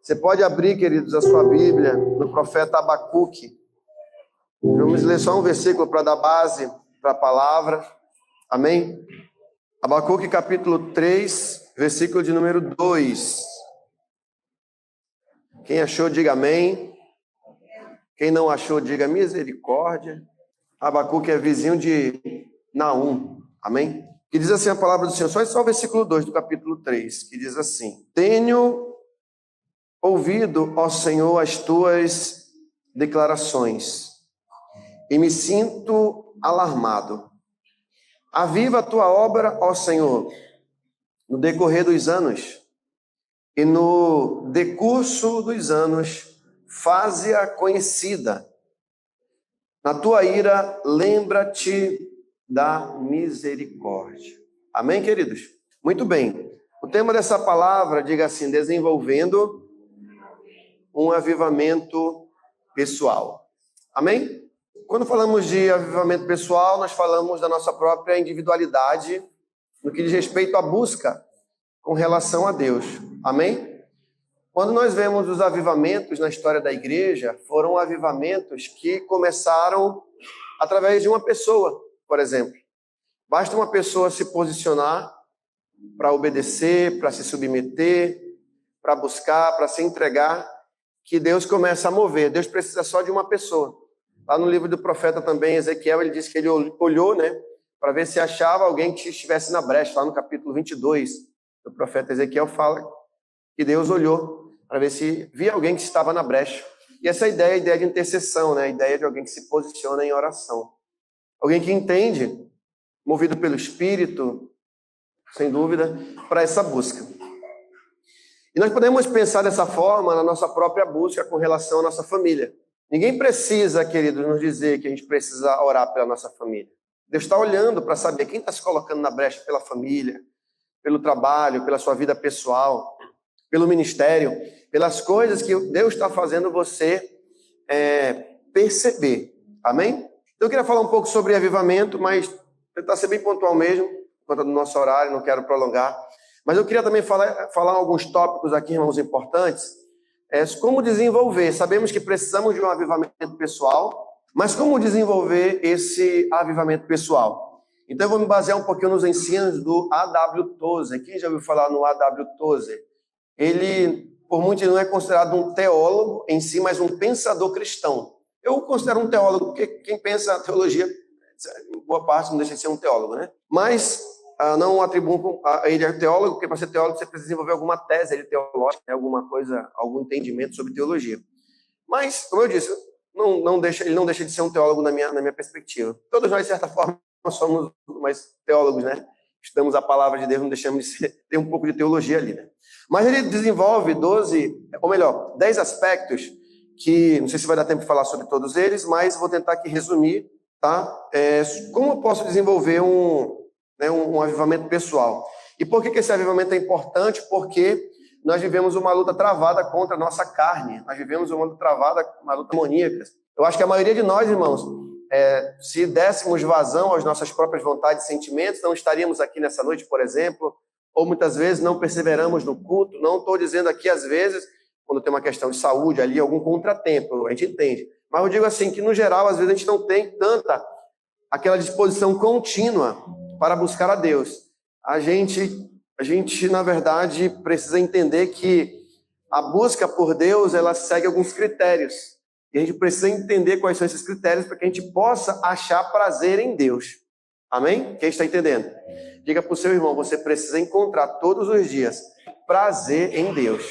Você pode abrir, queridos, a sua Bíblia no profeta Abacuque. Vamos ler só um versículo para dar base para a palavra. Amém? Abacuque capítulo 3, versículo de número 2. Quem achou, diga amém. Quem não achou, diga misericórdia. Abacuque é vizinho de Naum. Amém? Que diz assim a palavra do Senhor. Só o versículo 2 do capítulo 3, que diz assim: Tenho ouvido, ó Senhor, as tuas declarações e me sinto alarmado. Aviva a tua obra, ó Senhor, no decorrer dos anos, e no decurso dos anos, faze-a conhecida. Na tua ira, lembra-te da misericórdia. Amém, queridos? Muito bem. O tema dessa palavra, diga assim, desenvolvendo um avivamento pessoal. Amém? Quando falamos de avivamento pessoal, nós falamos da nossa própria individualidade no que diz respeito à busca com relação a Deus. Amém? Quando nós vemos os avivamentos na história da igreja, foram avivamentos que começaram através de uma pessoa, por exemplo. Basta uma pessoa se posicionar para obedecer, para se submeter, para buscar, para se entregar, que Deus começa a mover. Deus precisa só de uma pessoa. Lá no livro do profeta também, Ezequiel, ele disse que ele olhou, para ver se achava alguém que estivesse na brecha. Lá no capítulo 22, o profeta Ezequiel fala que Deus olhou para ver se via alguém que estava na brecha. E essa é a ideia de intercessão, a ideia de alguém que se posiciona em oração. Alguém que entende, movido pelo Espírito, sem dúvida, para essa busca. E nós podemos pensar dessa forma na nossa própria busca com relação à nossa família. Ninguém precisa, queridos, nos dizer que a gente precisa orar pela nossa família. Deus está olhando para saber quem está se colocando na brecha pela família, pelo trabalho, pela sua vida pessoal, pelo ministério, pelas coisas que Deus está fazendo você perceber. Amém? Então eu queria falar um pouco sobre avivamento, mas tentar ser bem pontual mesmo, por conta do nosso horário, não quero prolongar. Mas eu queria também falar alguns tópicos aqui, irmãos, importantes. Como desenvolver. Sabemos que precisamos de um avivamento pessoal, mas como desenvolver esse avivamento pessoal? Então eu vou me basear um pouquinho nos ensinos do A.W. Tozer. Quem já ouviu falar no A.W. Tozer? Ele, por muitos, não é considerado um teólogo em si, mas um pensador cristão. Eu o considero um teólogo, porque quem pensa teologia, boa parte não deixa de ser um teólogo, Mas não atribuo a ele a teólogo, porque para ser teólogo você precisa desenvolver alguma tese teológica, alguma coisa, algum entendimento sobre teologia. Mas, como eu disse, ele não deixa de ser um teólogo na minha perspectiva. Todos nós, de certa forma, somos mais teólogos, Estudamos a palavra de Deus, não deixamos de ter um pouco de teologia ali, Mas ele desenvolve 10 aspectos que, não sei se vai dar tempo de falar sobre todos eles, mas vou tentar aqui resumir, tá? Como eu posso desenvolver um avivamento pessoal. E por que esse avivamento é importante? Porque nós vivemos uma luta travada contra a nossa carne. Nós vivemos uma luta travada, uma luta demoníaca. Eu acho que a maioria de nós, irmãos, se dessemos vazão às nossas próprias vontades e sentimentos, não estaríamos aqui nessa noite, por exemplo, ou muitas vezes não perseveramos no culto. Não estou dizendo aqui, às vezes, quando tem uma questão de saúde ali, algum contratempo, a gente entende. Mas eu digo assim, que no geral, às vezes a gente não tem tanta aquela disposição contínua para buscar a Deus. A gente, na verdade, precisa entender que a busca por Deus, ela segue alguns critérios. E a gente precisa entender quais são esses critérios para que a gente possa achar prazer em Deus. Amém? Quem está entendendo? Diga para o seu irmão, você precisa encontrar todos os dias prazer em Deus.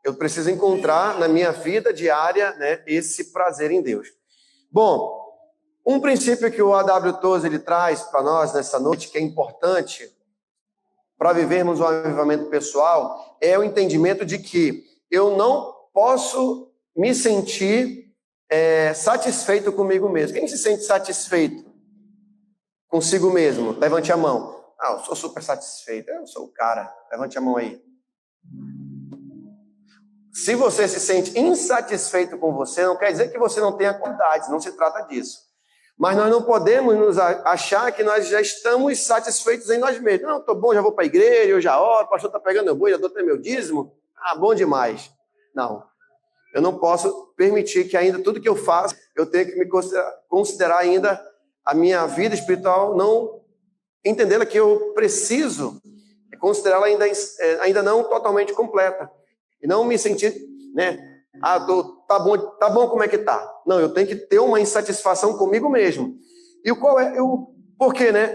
Eu preciso encontrar na minha vida diária, esse prazer em Deus. Bom, um princípio que o A.W. Tozer ele traz para nós nessa noite, que é importante para vivermos um avivamento pessoal, é o entendimento de que eu não posso me sentir satisfeito comigo mesmo. Quem se sente satisfeito consigo mesmo? Levante a mão. Eu sou super satisfeito. Eu sou o cara. Levante a mão aí. Se você se sente insatisfeito com você, não quer dizer que você não tenha qualidades, não se trata disso. Mas nós não podemos nos achar que nós já estamos satisfeitos em nós mesmos. Não, estou bom, já vou para a igreja, eu já oro, o pastor está pegando meu boi, já dou até meu dízimo. Ah, bom demais. Não. Eu não posso permitir que ainda tudo que eu faço, eu tenha que me considerar ainda a minha vida espiritual, não entendê-la que eu preciso considerá-la ainda não totalmente completa. E não me sentir, né? Ah, tá bom como é que tá? Não, eu tenho que ter uma insatisfação comigo mesmo. E por que, né?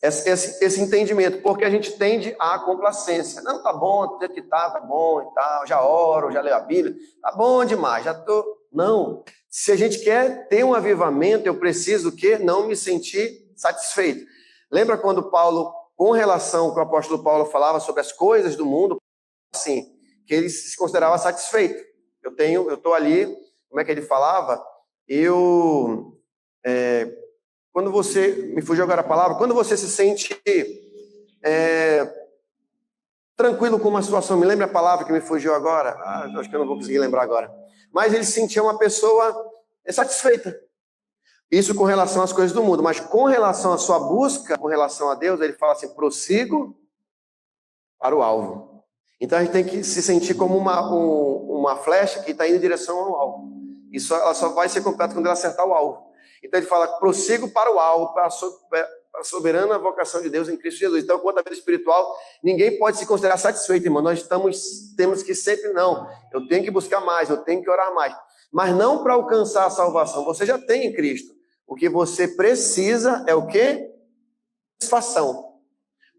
Esse entendimento, porque a gente tende à complacência. Não, tá bom, tem que tá bom e tal, já oro, já leio a Bíblia, tá bom demais, já tô... Não. Se a gente quer ter um avivamento, eu preciso o quê? Não me sentir satisfeito. Lembra quando Paulo, com relação que o apóstolo Paulo falava sobre as coisas do mundo, assim, que ele se considerava satisfeito. Eu estou ali, como é que ele falava? Quando você, me fugiu agora a palavra, quando você se sente tranquilo com uma situação, me lembra a palavra que me fugiu agora? Acho que eu não vou conseguir lembrar agora. Mas ele se sentia uma pessoa satisfeita. Isso com relação às coisas do mundo, mas com relação à sua busca, com relação a Deus, ele fala assim, prossigo para o alvo. Então a gente tem que se sentir como uma flecha que está indo em direção ao alvo. Ela só vai ser completa quando ela acertar o alvo. Então ele fala, prossigo para o alvo, para a soberana vocação de Deus em Cristo Jesus. Então, quanto à vida espiritual, ninguém pode se considerar satisfeito, irmão. Temos que sempre, não, eu tenho que buscar mais, eu tenho que orar mais. Mas não para alcançar a salvação, você já tem em Cristo. O que você precisa é o quê? Satisfação.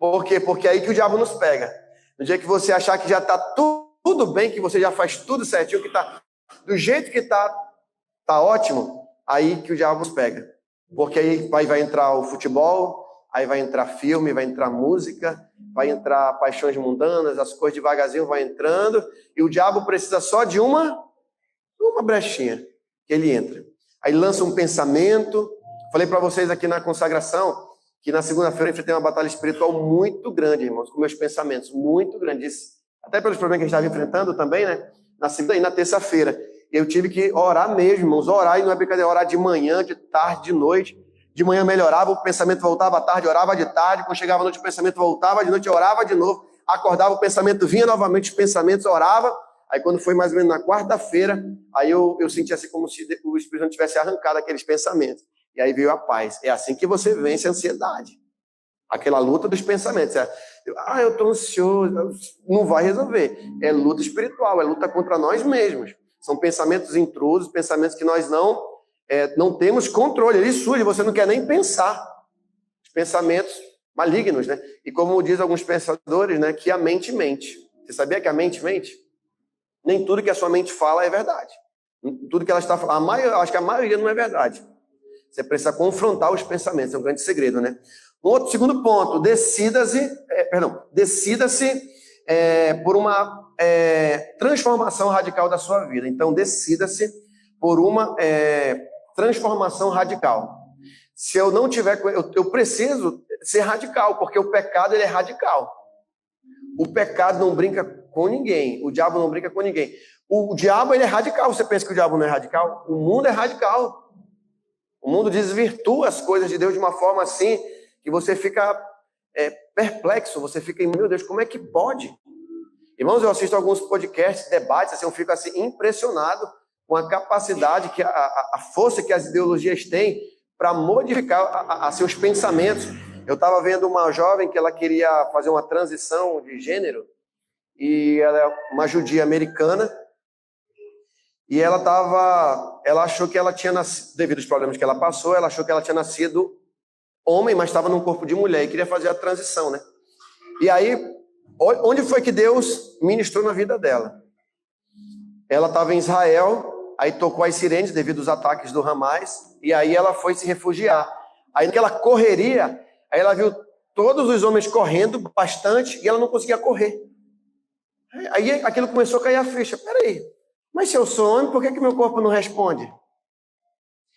Por quê? Porque é aí que o diabo nos pega. No dia que você achar que já está tudo bem, que você já faz tudo certinho, que está do jeito que está ótimo, aí que o diabo nos pega. Porque aí vai entrar o futebol, aí vai entrar filme, vai entrar música, vai entrar paixões mundanas, as coisas devagarzinho vai entrando, e o diabo precisa só de uma brechinha que ele entra. Aí lança um pensamento. Falei para vocês aqui na consagração que na segunda-feira eu enfrentei uma batalha espiritual muito grande, irmãos, com meus pensamentos, muito grandes. Até pelos problemas que a gente estava enfrentando também, né? Na segunda e na terça-feira. Eu tive que orar mesmo, irmãos. Orar, e não é brincadeira, orar de manhã, de tarde, de noite. De manhã melhorava, o pensamento voltava à tarde, orava de tarde. Quando chegava à noite, o pensamento voltava, de noite orava de novo. Acordava, o pensamento vinha novamente, os pensamentos orava. Aí quando foi mais ou menos na quarta-feira, aí eu senti assim como se o Espírito Santo tivesse arrancado aqueles pensamentos. E aí veio a paz. É assim que você vence a ansiedade. Aquela luta dos pensamentos. Eu estou ansioso. Não vai resolver. É luta espiritual, é luta contra nós mesmos. São pensamentos intrusos, pensamentos que nós não temos controle. Eles surgem, você não quer nem pensar. Os pensamentos malignos, né? E como diz alguns pensadores, né, que a mente mente. Você sabia que a mente mente? Nem tudo que a sua mente fala é verdade. Tudo que ela está falando, acho que a maioria não é verdade. Você precisa confrontar os pensamentos, é um grande segredo, né? Segundo ponto, decida-se por uma transformação radical da sua vida. Então, decida-se por uma transformação radical. Se eu não tiver, eu preciso ser radical, porque o pecado ele é radical. O pecado não brinca com ninguém, o diabo não brinca com ninguém. O diabo ele é radical. Você pensa que o diabo não é radical? O mundo é radical. O mundo desvirtua as coisas de Deus de uma forma assim que você fica perplexo, você fica, meu Deus, como é que pode? Irmãos, eu assisto alguns podcasts, debates, assim, eu fico assim impressionado com a capacidade, a força que as ideologias têm para modificar seus pensamentos. Eu estava vendo uma jovem que ela queria fazer uma transição de gênero, e ela é uma judia americana, e ela achou que ela tinha nascido, devido aos problemas que ela passou, ela achou que ela tinha nascido homem, mas estava num corpo de mulher, e queria fazer a transição, né? E aí, onde foi que Deus ministrou na vida dela? Ela estava em Israel, aí tocou as sirenes devido aos ataques do Hamas, e aí ela foi se refugiar. Aí naquela correria, aí ela viu todos os homens correndo bastante, e ela não conseguia correr. Aí aquilo começou a cair a ficha. Peraí, mas se eu sou homem, por que meu corpo não responde?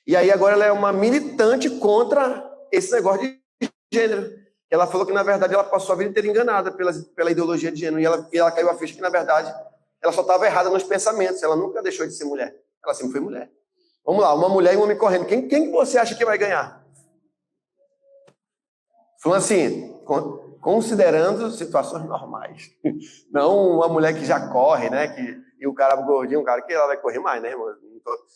E aí agora ela é uma militante contra esse negócio de gênero. Ela falou que, na verdade, ela passou a vida inteira enganada pela ideologia de gênero. E ela caiu a ficha que, na verdade, ela só estava errada nos pensamentos. Ela nunca deixou de ser mulher. Ela sempre foi mulher. Vamos lá, uma mulher e um homem correndo. Quem você acha que vai ganhar? Falando assim, Considerando situações normais. Não uma mulher que já corre, né? E o cara gordinho, um cara que ela vai correr mais, né, irmão?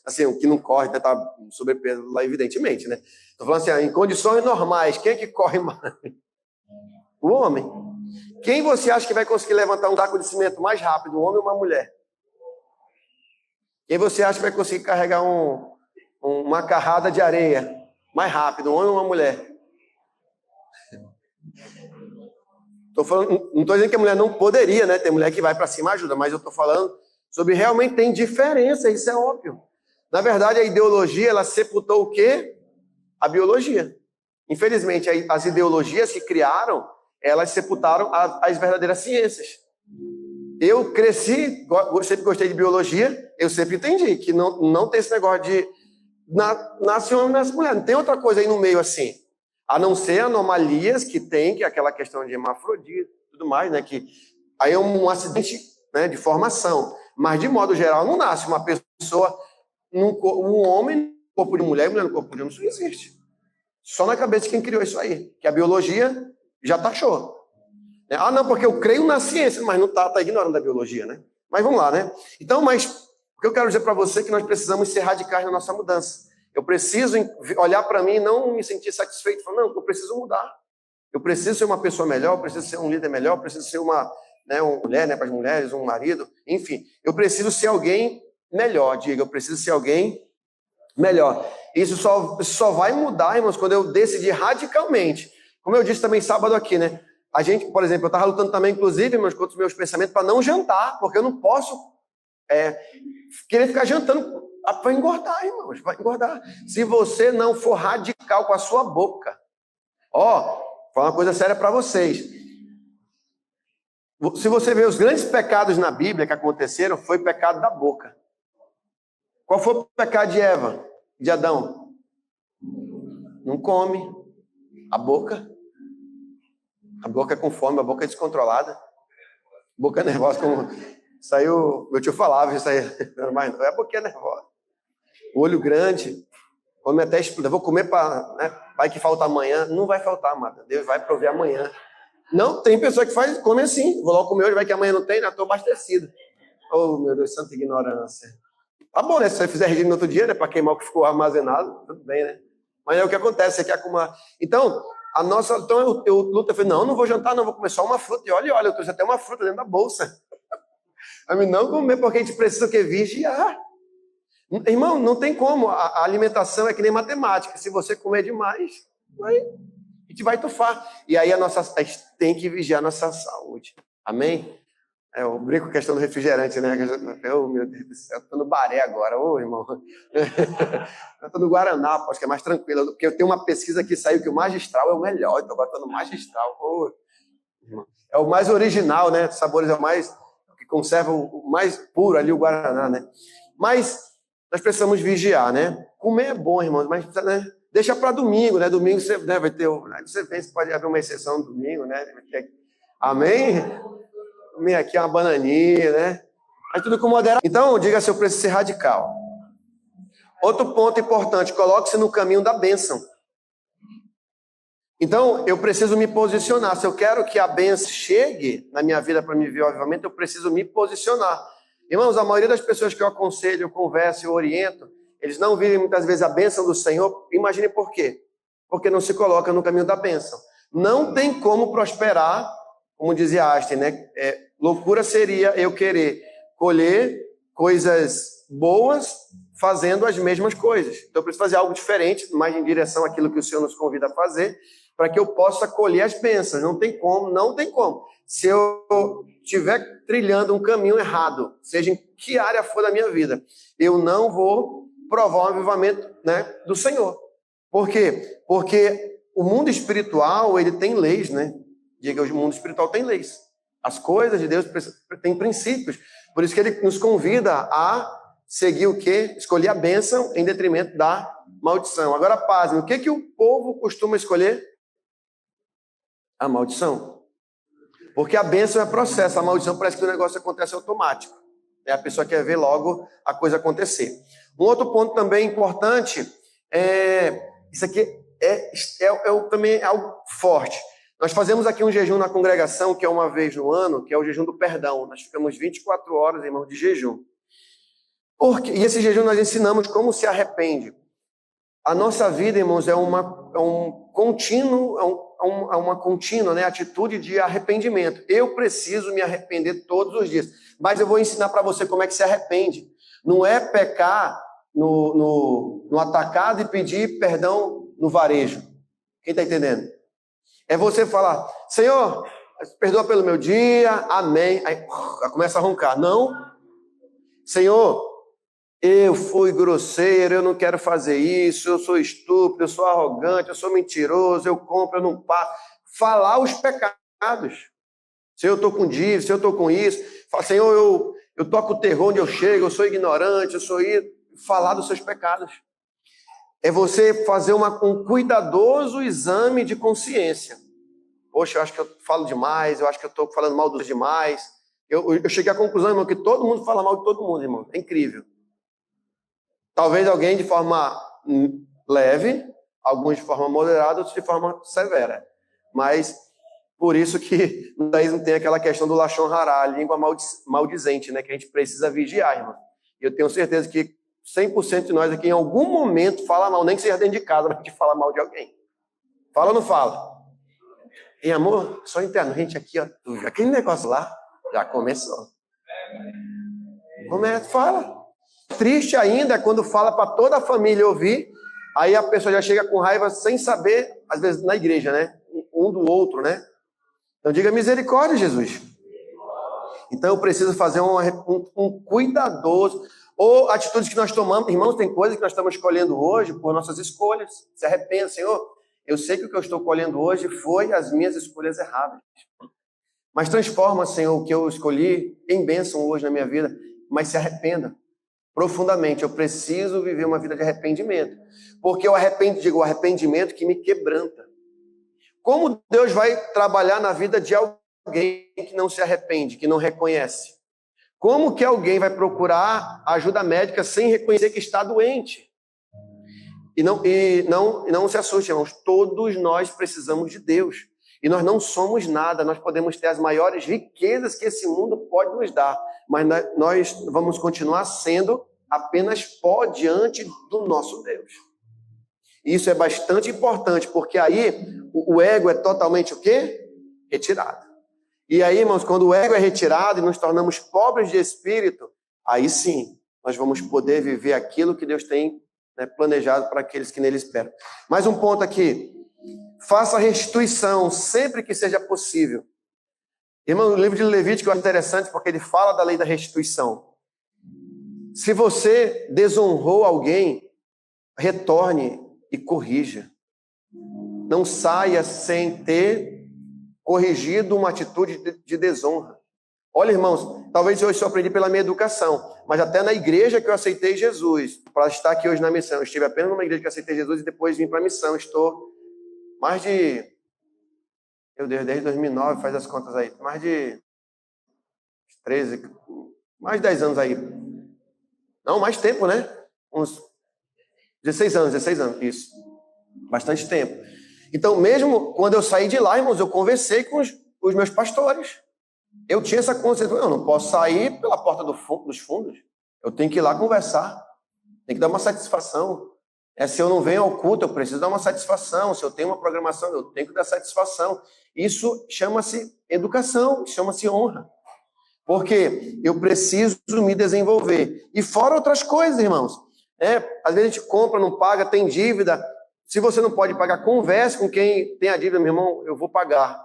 Assim, o que não corre até tá sobrepeso lá, evidentemente, né? Tô falando assim, em condições normais, quem é que corre mais? O homem. Quem você acha que vai conseguir levantar um saco de cimento mais rápido, um homem ou uma mulher? Quem você acha que vai conseguir carregar uma carrada de areia mais rápido, um homem ou uma mulher? Tô falando, não estou dizendo que a mulher não poderia, né? Tem mulher que vai para cima e ajuda, mas eu estou falando sobre realmente tem diferença, isso é óbvio. Na verdade, a ideologia, ela sepultou o quê? A biologia. Infelizmente, as ideologias que criaram, elas sepultaram as verdadeiras ciências. Eu cresci, sempre gostei de biologia, eu sempre entendi que não tem esse negócio de nasce homem, nasce mulher. Não tem outra coisa aí no meio assim. A não ser anomalias que tem, que é aquela questão de hermafrodita e tudo mais, né? Que aí é um acidente, né, de formação. Mas, de modo geral, não nasce uma pessoa, um homem no corpo de mulher e mulher no corpo de homem. Isso não existe. Só na cabeça de quem criou isso aí. Que a biologia já taxou. Ah, não, porque eu creio na ciência, mas não tá ignorando a biologia, né? Mas vamos lá, né? Então, mas o que eu quero dizer para você é que nós precisamos ser radicais na nossa mudança. Eu preciso olhar para mim e não me sentir satisfeito. Falar, não, eu preciso mudar. Eu preciso ser uma pessoa melhor, eu preciso ser um líder melhor, eu preciso ser uma mulher, né, para as mulheres, um marido, enfim. Eu preciso ser alguém melhor, diga, eu preciso ser alguém melhor. Isso só vai mudar, irmãos, quando eu decidir radicalmente. Como eu disse também sábado aqui, né? A gente, por exemplo, eu estava lutando também, inclusive, irmãos, contra os meus pensamentos para não jantar, porque eu não posso querer ficar jantando. Vai engordar, irmãos, vai engordar. Se você não for radical com a sua boca. Vou falar uma coisa séria para vocês. Se você ver os grandes pecados na Bíblia que aconteceram, foi o pecado da boca. Qual foi o pecado de Eva, de Adão? Não come. A boca é com fome, a boca é descontrolada. Boca nervosa, como saiu, meu tio falava, isso aí, mas não é a boquinha nervosa. O olho grande, come até explodir. Vou comer para, né? Vai que falta amanhã. Não vai faltar, amada. Deus vai prover amanhã. Não, tem pessoa que come assim. Vou logo comer hoje, vai que amanhã não tem, né? Estou abastecido. Oh, meu Deus, santa ignorância. Tá bom, né? Se você fizer regime no outro dia, né? Para queimar o que ficou armazenado, tudo bem, né? Mas é o que acontece, você quer acumular. Então, eu luto, eu falei, não vou jantar, não, vou comer só uma fruta. E olha, eu trouxe até uma fruta dentro da bolsa. A mim não comer, porque a gente precisa o quê? Vigiar. Irmão, não tem como. A alimentação é que nem matemática. Se você comer demais, a gente vai tufar. E aí a gente tem que vigiar a nossa saúde. Amém? Eu brinco com a questão do refrigerante, né? Oh, meu Deus do céu, eu tô no Baré agora, irmão. Eu tô no Guaraná, acho que é mais tranquilo. Porque eu tenho uma pesquisa que saiu que o magistral é o melhor. Então agora eu tô no magistral. É o mais original, né? Os sabores é o mais que conserva o mais puro ali, o Guaraná, né? Mas nós precisamos vigiar, né? Comer é bom, irmãos, mas né? Deixa para domingo, né? Domingo você vai ter. Você pensa que pode haver uma exceção no domingo, né? Amém? Comer aqui uma bananinha, né? Mas tudo com moderação. Então, diga se eu preciso ser radical. Outro ponto importante, coloque-se no caminho da bênção. Então, eu preciso me posicionar. Se eu quero que a bênção chegue na minha vida para me ver o avivamento, eu preciso me posicionar. Irmãos, a maioria das pessoas que eu aconselho, eu converso, eu oriento, eles não vivem muitas vezes a bênção do Senhor. Imagine por quê? Porque não se coloca no caminho da bênção. Não tem como prosperar, como dizia Einstein, né? Loucura seria eu querer colher coisas boas fazendo as mesmas coisas. Então eu preciso fazer algo diferente, mais em direção àquilo que o Senhor nos convida a fazer, para que eu possa colher as bênçãos. Não tem como. Se eu estiver trilhando um caminho errado, seja em que área for da minha vida, eu não vou provar um avivamento, né, do Senhor. Por quê? Porque o mundo espiritual, ele tem leis, né? Diga, o mundo espiritual tem leis. As coisas de Deus têm princípios. Por isso que ele nos convida a seguir o quê? Escolher a bênção em detrimento da maldição. Agora, pasme, o que o povo costuma escolher? A maldição. Porque a bênção é processo, a maldição parece que o negócio acontece automático. A pessoa quer ver logo a coisa acontecer. Um outro ponto também importante isso aqui também é algo forte. Nós fazemos aqui um jejum na congregação, que é uma vez no ano, que é o jejum do perdão. Nós ficamos 24 horas, irmão, de jejum. E esse jejum nós ensinamos como se arrepende. A nossa vida, irmãos, é uma contínua, né, atitude de arrependimento. Eu preciso me arrepender todos os dias. Mas eu vou ensinar para você como é que se arrepende. Não é pecar no atacado e pedir perdão no varejo. Quem está entendendo? É você falar, Senhor, perdoa pelo meu dia, amém. Aí começa a roncar. Não. Senhor, eu fui grosseiro, eu não quero fazer isso, eu sou estúpido, eu sou arrogante, eu sou mentiroso, eu compro, eu não pago. Falar os pecados. Senhor, eu estou com dívida, Senhor, eu estou com isso. Fala, Senhor, eu toco o terror onde eu chego, eu sou ignorante, eu sou isso. Falar dos seus pecados. É você fazer um cuidadoso exame de consciência. Poxa, eu acho que eu falo demais, eu acho que eu estou falando mal dos demais. Eu cheguei à conclusão, irmão, que todo mundo fala mal de todo mundo, irmão. É incrível. Talvez alguém de forma leve, alguns de forma moderada, outros de forma severa. Mas, por isso que no judaísmo tem aquela questão do lashon hará, a língua maldizente, né? Que a gente precisa vigiar, irmão. E eu tenho certeza que 100% de nós aqui, em algum momento, fala mal, nem que seja dentro de casa, mas a gente fala mal de alguém. Fala ou não fala? E amor, só interno, gente, aqui, ó, aquele negócio lá, já começou. Começa, fala. Triste ainda é quando fala para toda a família ouvir, aí a pessoa já chega com raiva sem saber, às vezes na igreja, né? Um do outro, né? Então diga misericórdia, Jesus. Então eu preciso fazer um cuidadoso, ou atitudes que nós tomamos, irmãos, tem coisas que nós estamos escolhendo hoje por nossas escolhas. Se arrependa, Senhor, eu sei que o que eu estou colhendo hoje foi as minhas escolhas erradas. Mas transforma, Senhor, o que eu escolhi em bênção hoje na minha vida, mas se arrependa profundamente. Eu preciso viver uma vida de arrependimento, porque o arrependimento que me quebranta. Como Deus vai trabalhar na vida de alguém que não se arrepende, que não reconhece? Como que alguém vai procurar ajuda médica sem reconhecer que está doente? E não se assuste, irmãos. Todos nós precisamos de Deus. E nós não somos nada. Nós podemos ter as maiores riquezas que esse mundo pode nos dar. Mas nós vamos continuar sendo apenas pó diante do nosso Deus. Isso é bastante importante, porque aí o ego é totalmente o quê? Retirado. E aí, irmãos, quando o ego é retirado e nos tornamos pobres de espírito, aí sim, nós vamos poder viver aquilo que Deus tem, né, planejado para aqueles que nele esperam. Mais um ponto aqui. Faça restituição sempre que seja possível. Irmão, o livro de Levítico é interessante porque ele fala da lei da restituição. Se você desonrou alguém, retorne e corrija. Não saia sem ter corrigido uma atitude de desonra. Olha, irmãos, talvez hoje eu aprendi pela minha educação, mas até na igreja que eu aceitei Jesus, para estar aqui hoje na missão, eu estive apenas numa igreja que eu aceitei Jesus e depois vim para a missão. Estou mais de, meu Deus, desde 2009, faz as contas aí, mais de 13, mais de 10 anos aí. Não, mais tempo, né? Uns 16 anos, isso. Bastante tempo. Então, mesmo quando eu saí de lá, irmãos, eu conversei com os meus pastores. Eu tinha essa consciência, eu não posso sair pela porta dos fundos. Eu tenho que ir lá conversar. Tem que dar uma satisfação. Se eu não venho ao culto, eu preciso dar uma satisfação. Se eu tenho uma programação, eu tenho que dar satisfação. Isso chama-se educação, chama-se honra. Porque eu preciso me desenvolver. E fora outras coisas, irmãos. Às vezes a gente compra, não paga, tem dívida. Se você não pode pagar, converse com quem tem a dívida. Meu irmão, eu vou pagar.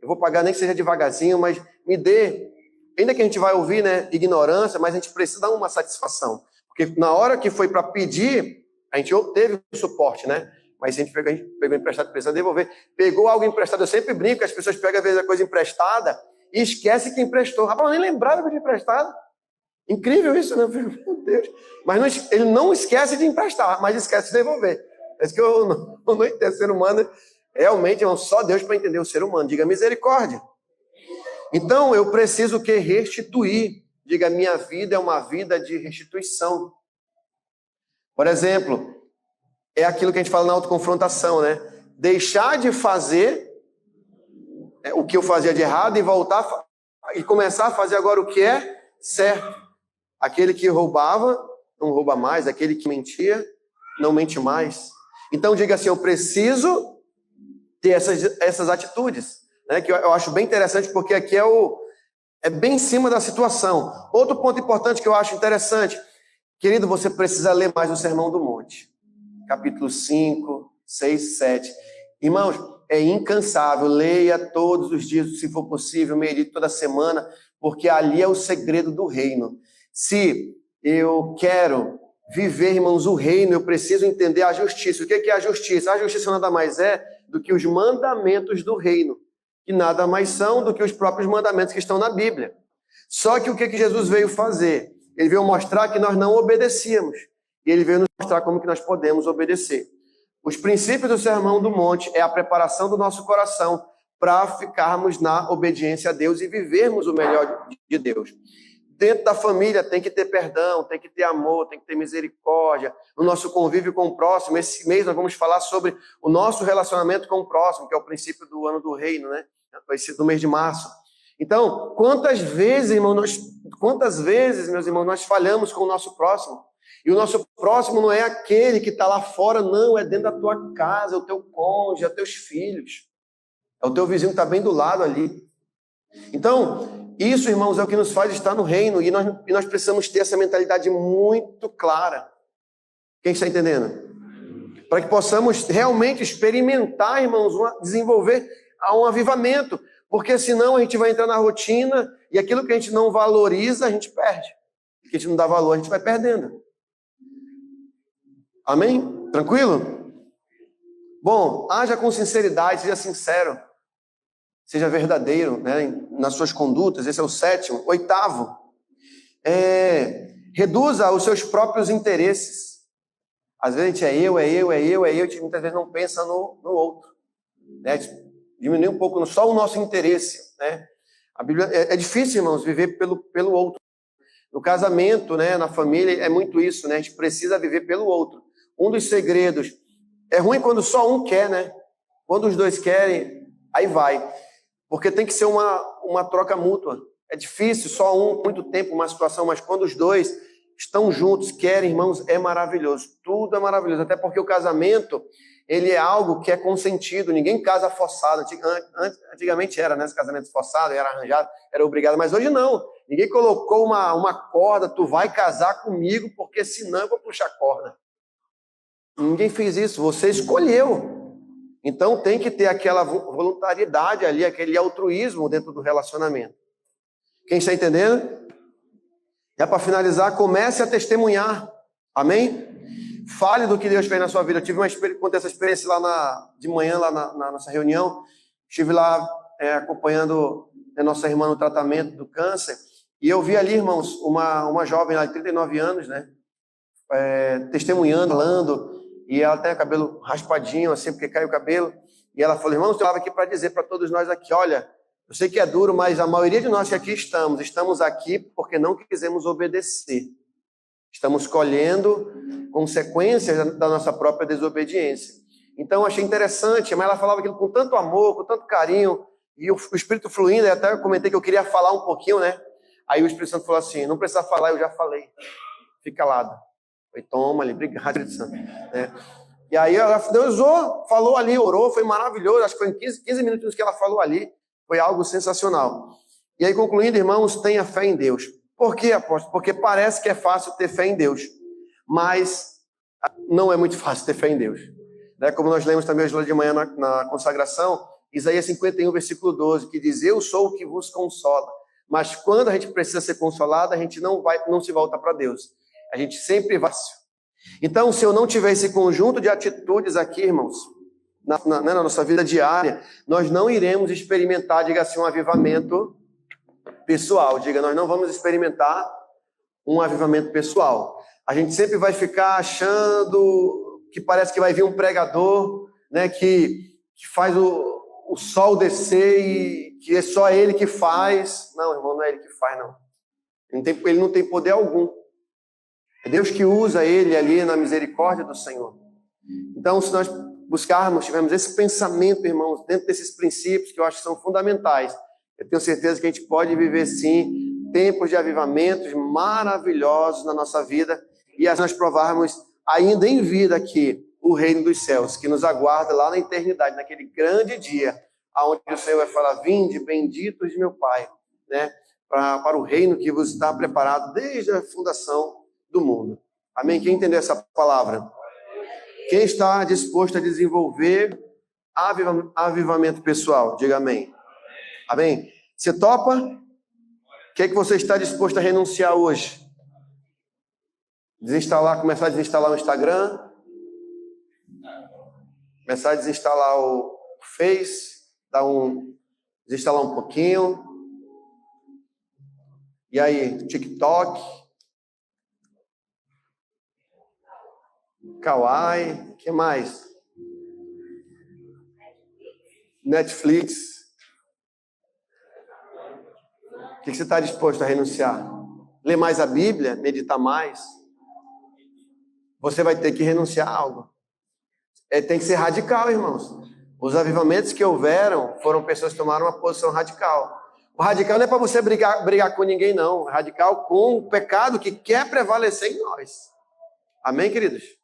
Eu vou pagar nem que seja devagarzinho, mas me dê. Ainda que a gente vai ouvir, né, ignorância, mas a gente precisa dar uma satisfação. Porque na hora que foi para pedir, a gente teve o suporte, né? Mas se a gente pegou emprestado, precisa devolver. Pegou algo emprestado, eu sempre brinco que as pessoas pegam às vezes a coisa emprestada e esquece que emprestou. Rapaz, eu nem lembrava de emprestado. Incrível isso, né? Meu Deus. Mas ele não esquece de emprestar, mas esquece de devolver. É isso que eu não entendo. O ser humano, realmente, é só Deus para entender o ser humano. Diga misericórdia. Então, eu preciso o quê? Restituir. Diga, minha vida é uma vida de restituição. Por exemplo, é aquilo que a gente fala na autoconfrontação, né? Deixar de fazer o que eu fazia de errado e voltar e começar a fazer agora o que é certo. Aquele que roubava, não rouba mais. Aquele que mentia, não mente mais. Então diga assim, eu preciso ter essas atitudes, né? Que eu acho bem interessante, porque aqui é bem em cima da situação. Outro ponto importante que eu acho interessante, querido, você precisa ler mais o Sermão do Monte. Capítulo 5, 6, 7. Irmãos, é incansável, leia todos os dias, se for possível, medite toda semana, porque ali é o segredo do reino. Se eu quero viver, irmãos, o reino, eu preciso entender a justiça. O que é a justiça? A justiça nada mais é do que os mandamentos do reino, que nada mais são do que os próprios mandamentos que estão na Bíblia. Só que o que Jesus veio fazer? Ele veio mostrar que nós não obedecíamos. E ele veio nos mostrar como que nós podemos obedecer. Os princípios do Sermão do Monte é a preparação do nosso coração para ficarmos na obediência a Deus e vivermos o melhor de Deus. Dentro da família tem que ter perdão, tem que ter amor, tem que ter misericórdia. No nosso convívio com o próximo, esse mês nós vamos falar sobre o nosso relacionamento com o próximo, que é o princípio do ano do reino, né? Vai ser do mês de março. Então, quantas vezes, meus irmãos, nós falhamos com o nosso próximo? E o nosso próximo não é aquele que está lá fora, não, é dentro da tua casa, é o teu cônjuge, é os teus filhos, é o teu vizinho que está bem do lado ali. Então, isso, irmãos, é o que nos faz estar no reino, e nós precisamos ter essa mentalidade muito clara. Quem está entendendo? Para que possamos realmente experimentar, irmãos, desenvolver um avivamento, porque senão a gente vai entrar na rotina, e aquilo que a gente não valoriza, a gente perde. O que a gente não dá valor, a gente vai perdendo. Amém? Tranquilo? Bom, haja com sinceridade, seja sincero, seja verdadeiro, né, nas suas condutas. Esse é o 7º. 8º, reduza os seus próprios interesses. Às vezes a gente a gente muitas vezes não pensa no outro, né? Diminui um pouco só o nosso interesse, né? A Bíblia é difícil, irmãos, viver pelo outro. No casamento, né, na família, é muito isso, né? A gente precisa viver pelo outro. Um dos segredos, é ruim quando só um quer, né? Quando os dois querem, aí vai. Porque tem que ser uma troca mútua. É difícil, só um, muito tempo, uma situação, mas quando os dois estão juntos, querem, irmãos, é maravilhoso. Tudo é maravilhoso. Até porque o casamento, ele é algo que é consentido. Ninguém casa forçado. Antigamente era, né? Esse casamento forçado, era arranjado, era obrigado. Mas hoje não. Ninguém colocou uma corda, tu vai casar comigo, porque senão eu vou puxar corda. Ninguém fez isso, você escolheu. Então tem que ter aquela voluntariedade ali, aquele altruísmo dentro do relacionamento. Quem está entendendo? E para finalizar, comece a testemunhar. Amém? Fale do que Deus fez na sua vida. Eu tive contei essa experiência lá de manhã, lá na nossa reunião. Estive lá acompanhando a nossa irmã no tratamento do câncer. E eu vi ali, irmãos, uma jovem lá de 39 anos, né? Testemunhando, falando. E ela tem o cabelo raspadinho, assim, porque caiu o cabelo. E ela falou, irmãos, eu estava aqui para dizer para todos nós aqui, olha, eu sei que é duro, mas a maioria de nós que aqui estamos aqui porque não quisemos obedecer. Estamos colhendo consequências da nossa própria desobediência. Então, achei interessante, mas ela falava aquilo com tanto amor, com tanto carinho, e o Espírito fluindo, e até eu comentei que eu queria falar um pouquinho, né? Aí o Espírito Santo falou assim, não precisa falar, eu já falei. Fica calado. Foi, toma ali, obrigado, Espírito Santo. E aí Deus usou, falou ali, orou, foi maravilhoso, acho que foi em 15 minutos que ela falou ali, foi algo sensacional. E aí, concluindo, irmãos, tenha fé em Deus. Por quê, apóstolo? Porque parece que é fácil ter fé em Deus, mas não é muito fácil ter fé em Deus. Né? Como nós lemos também hoje de manhã na consagração, Isaías 51, versículo 12, que diz, eu sou o que vos consola. Mas quando a gente precisa ser consolado, a gente não se volta para Deus. A gente sempre vai. Então, se eu não tiver esse conjunto de atitudes aqui, irmãos, na nossa vida diária, nós não iremos experimentar, diga assim, um avivamento pessoal. Diga, nós não vamos experimentar um avivamento pessoal. A gente sempre vai ficar achando que parece que vai vir um pregador, né, que faz o sol descer e que é só ele que faz. Não, irmão, não é ele que faz, não. Ele não tem poder algum. É Deus que usa ele ali na misericórdia do Senhor. Então, se nós buscarmos, tivermos esse pensamento, irmãos, dentro desses princípios que eu acho que são fundamentais, eu tenho certeza que a gente pode viver, sim, tempos de avivamentos maravilhosos na nossa vida e nós provarmos ainda em vida aqui o reino dos céus, que nos aguarda lá na eternidade, naquele grande dia, onde o Senhor vai falar: vinde, benditos de meu Pai, né? Para o reino que vos está preparado desde a fundação do mundo. Amém? Quem entendeu essa palavra? Quem está disposto a desenvolver avivamento pessoal? Diga amém. Amém? Você topa? O que é que você está disposto a renunciar hoje? Começar a desinstalar o Instagram? Começar a desinstalar o Face? Desinstalar um pouquinho? E aí, TikTok? Kawaii? O que mais? Netflix? O que você está disposto a renunciar? Ler mais a Bíblia? Meditar mais? Você vai ter que renunciar a algo. Tem que ser radical, irmãos. Os avivamentos que houveram foram pessoas que tomaram uma posição radical. O radical não é para você brigar com ninguém, não. O radical com o pecado que quer prevalecer em nós. Amém, queridos?